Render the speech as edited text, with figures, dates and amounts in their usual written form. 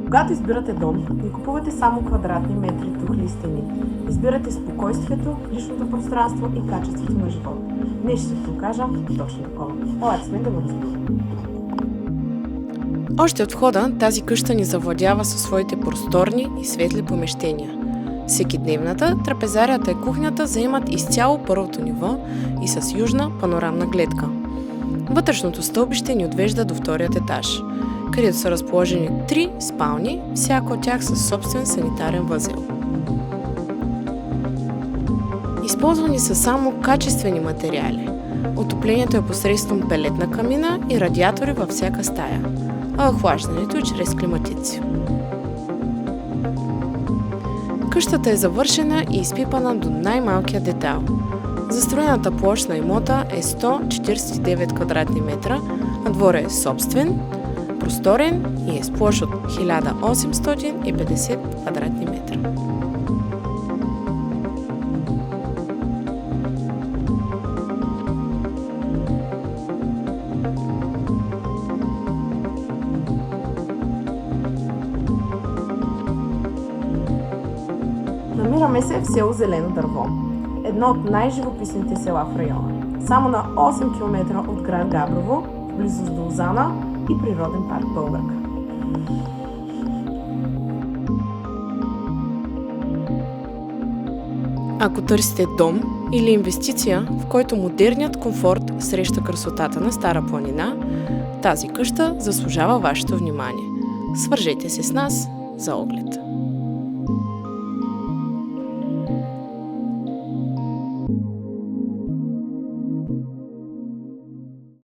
Когато избирате дом, не купувате само квадратни метри, тухли стени. Избирате спокойствието, личното пространство и качеството на живот. Днес ще ви покажа точно такова. Елате сме да го разберем. Още от входа тази къща ни завладява със своите просторни и светли помещения. Всекидневната, трапезарията и кухнята заемат изцяло първото ниво и с южна панорамна гледка. Вътрешното стълбище ни отвежда до вторият етаж, където са разположени 3 спални, всяка от тях със собствен санитарен възел. Използвани са само качествени материали. Отоплението е посредством пелетна камина и радиатори във всяка стая, а охлаждането е чрез климатици. Къщата е завършена и изпипана до най-малкия детайл. Застроената площ на имота е 149 квадратни метра, а дворът е собствен, просторен и е с площ от 1850 квадратни метра. Намираме се в село Зелено дърво, едно от най-живописните села в района. Само на 8 км от град Габрово, в близост до Лозана и природен парк Българка. Ако търсите дом или инвестиция, в който модерният комфорт среща красотата на Стара планина, тази къща заслужава вашето внимание. Свържете се с нас за оглед.